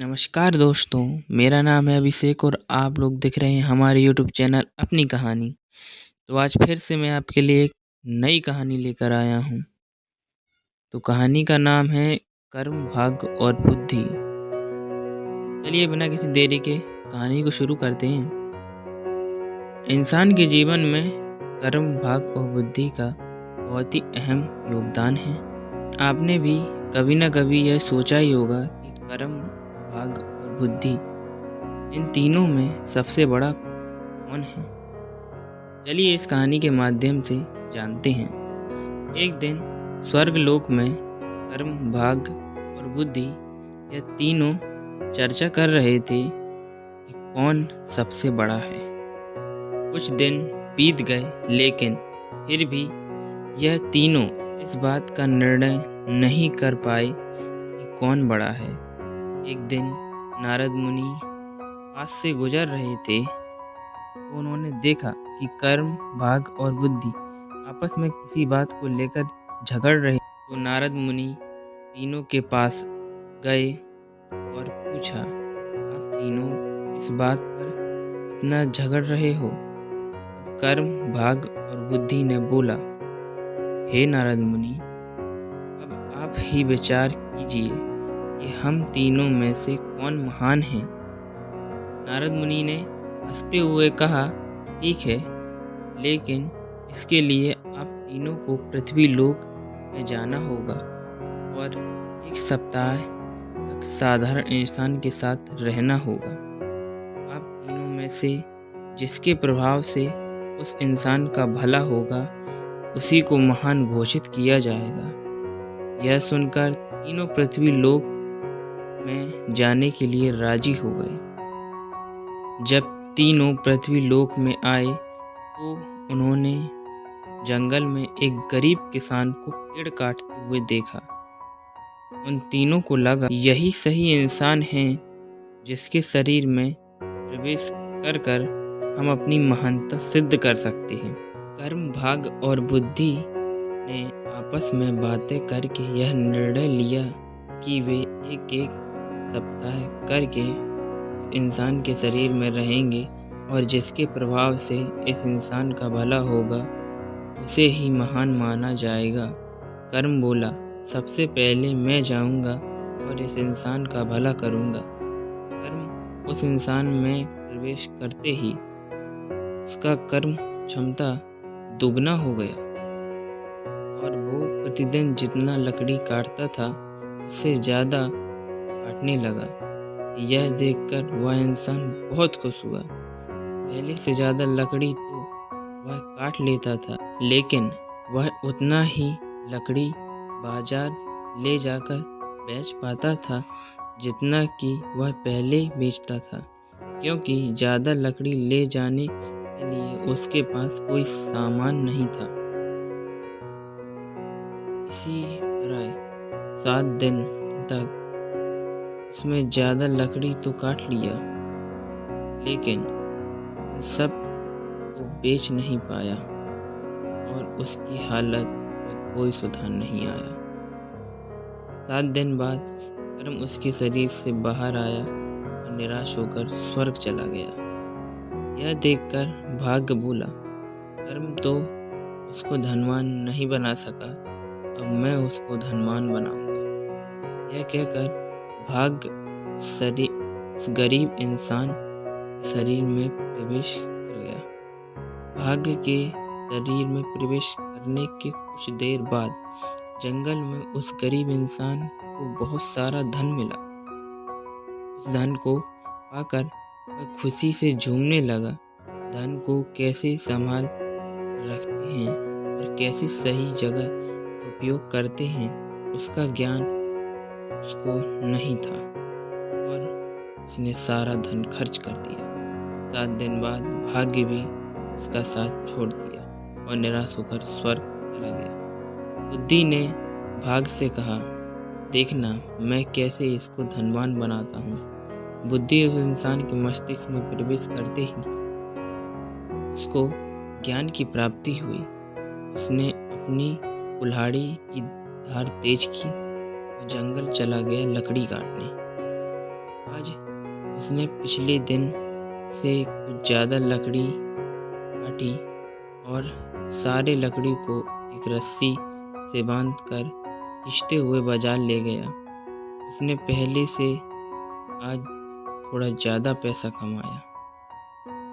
नमस्कार दोस्तों, मेरा नाम है अभिषेक और आप लोग देख रहे हैं हमारे यूट्यूब चैनल अपनी कहानी। तो आज फिर से मैं आपके लिए एक नई कहानी लेकर आया हूँ। तो कहानी का नाम है कर्म, भाग्य और बुद्धि। चलिए बिना किसी देरी के कहानी को शुरू करते हैं। इंसान के जीवन में कर्म, भाग्य और बुद्धि का बहुत ही अहम योगदान है। आपने भी कभी न कभी यह सोचा ही होगा कि कर्म, भाग्य और बुद्धि इन तीनों में सबसे बड़ा कौन है। चलिए इस कहानी के माध्यम से जानते हैं। एक दिन स्वर्गलोक में कर्म, भाग्य और बुद्धि यह तीनों चर्चा कर रहे थे कि कौन सबसे बड़ा है। कुछ दिन बीत गए, लेकिन फिर भी यह तीनों इस बात का निर्णय नहीं कर पाए कि कौन बड़ा है। एक दिन नारद मुनि पास से गुजर रहे थे तो उन्होंने देखा कि कर्म, भाग्य और बुद्धि आपस में किसी बात को लेकर झगड़ रहे। तो नारद मुनि तीनों के पास गए और पूछा, आप तीनों इस बात पर इतना झगड़ रहे हो? कर्म, भाग्य और बुद्धि ने बोला, हे नारद मुनि, अब आप ही विचार कीजिए कि हम तीनों में से कौन महान है। नारद मुनि ने हंसते हुए कहा, ठीक है, लेकिन इसके लिए आप तीनों को पृथ्वी लोक में जाना होगा और एक सप्ताह तक साधारण इंसान के साथ रहना होगा। आप तीनों में से जिसके प्रभाव से उस इंसान का भला होगा, उसी को महान घोषित किया जाएगा। यह सुनकर तीनों पृथ्वी लोक में जाने के लिए राजी हो गए। जब तीनों पृथ्वी लोक में आए तो उन्होंने जंगल में एक गरीब किसान को पेड़ काटते हुए देखा। उन तीनों को लगा यही सही इंसान है जिसके शरीर में प्रवेश कर कर हम अपनी महानता सिद्ध कर सकते हैं। कर्म, भाग्य और बुद्धि ने आपस में बातें करके यह निर्णय लिया कि वे एक एक सप्ताह करके इंसान के शरीर में रहेंगे और जिसके प्रभाव से इस इंसान का भला होगा, उसे ही महान माना जाएगा। कर्म बोला, सबसे पहले मैं जाऊंगा और इस इंसान का भला करूंगा। कर्म उस इंसान में प्रवेश करते ही उसका कर्म क्षमता दुगना हो गया और वो प्रतिदिन जितना लकड़ी काटता था उससे ज़्यादा काटने लगा। यह देखकर वह इंसान बहुत खुश हुआ। पहले से ज़्यादा लकड़ी तो वह काट लेता था, लेकिन वह उतना ही लकड़ी बाजार ले जाकर बेच पाता था जितना कि वह पहले बेचता था, क्योंकि ज़्यादा लकड़ी ले जाने के लिए उसके पास कोई सामान नहीं था। इसी तरह 7 दिन तक उसमें ज़्यादा लकड़ी तो काट लिया, लेकिन सब को बेच नहीं पाया और उसकी हालत में कोई सुधार नहीं आया। 7 दिन बाद कर्म उसके शरीर से बाहर आया और निराश होकर स्वर्ग चला गया। यह देखकर भाग्य बोला, कर्म तो उसको धनवान नहीं बना सका, अब मैं उसको धनवान बनाऊंगा। यह कहकर भाग्य उस गरीब इंसान के शरीर में प्रवेश कर गया। भाग्य के शरीर में प्रवेश करने के कुछ देर बाद जंगल में उस गरीब इंसान को बहुत सारा धन मिला। उस धन को पाकर वह खुशी से झूमने लगा। धन को कैसे संभाल रखते हैं और कैसे सही जगह उपयोग करते हैं, उसका ज्ञान उसको नहीं था और उसने सारा धन खर्च कर दिया। 7 दिन बाद भाग्य भी उसका साथ छोड़ दिया और निराश होकर स्वर्ग चला गया। बुद्धि ने भाग्य से कहा, देखना मैं कैसे इसको धनवान बनाता हूँ। बुद्धि उस इंसान के मस्तिष्क में प्रवेश करते ही उसको ज्ञान की प्राप्ति हुई। उसने अपनी कुल्हाड़ी की धार तेज की और जंगल चला गया लकड़ी काटने। आज उसने पिछले दिन से कुछ ज़्यादा लकड़ी काटी और सारे लकड़ी को एक रस्सी से बांधकर खींचते हुए बाजार ले गया। उसने पहले से आज थोड़ा ज़्यादा पैसा कमाया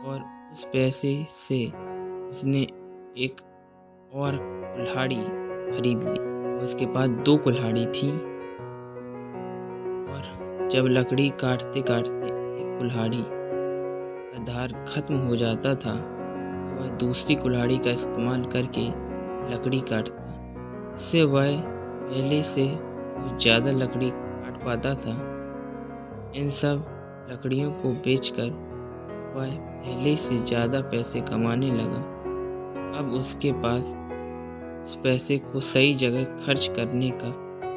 और उस पैसे से उसने एक और कुल्हाड़ी खरीद ली। उसके पास 2 कुल्हाड़ी थी और जब लकड़ी काटते काटते एक कुल्हाड़ी का धार खत्म हो जाता था तो वह दूसरी कुल्हाड़ी का इस्तेमाल करके लकड़ी काटता। इससे वह पहले से बहुत ज़्यादा लकड़ी काट पाता था। इन सब लकड़ियों को बेचकर वह पहले से ज़्यादा पैसे कमाने लगा। अब उसके पास उस पैसे को सही जगह खर्च करने का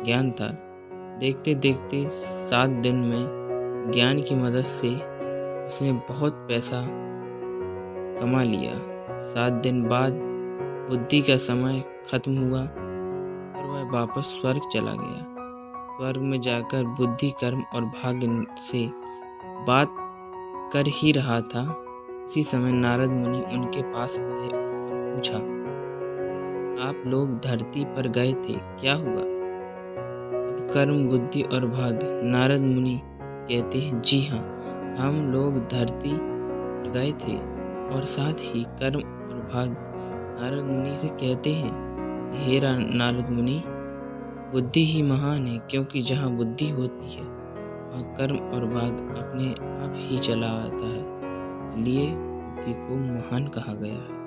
ज्ञान था। देखते देखते 7 दिन में ज्ञान की मदद से उसने बहुत पैसा कमा लिया। 7 दिन बाद बुद्धि का समय खत्म हुआ और वह वापस स्वर्ग चला गया। स्वर्ग में जाकर बुद्धि, कर्म और भाग्य से बात कर ही रहा था। उसी समय नारद मुनि उनके पास आए और पूछा, आप लोग धरती पर गए थे, क्या हुआ? अब कर्म, बुद्धि और भाग्य। नारद मुनि कहते हैं, जी हाँ, हम लोग धरती पर गए थे और साथ ही कर्म और भाग्य। नारद मुनि से कहते हैं, हे नारद मुनि, बुद्धि ही महान है, क्योंकि जहाँ बुद्धि होती है वहाँ कर्म और भाग्य अपने आप ही चला आता है। इसलिए बुद्धि को महान कहा गया है।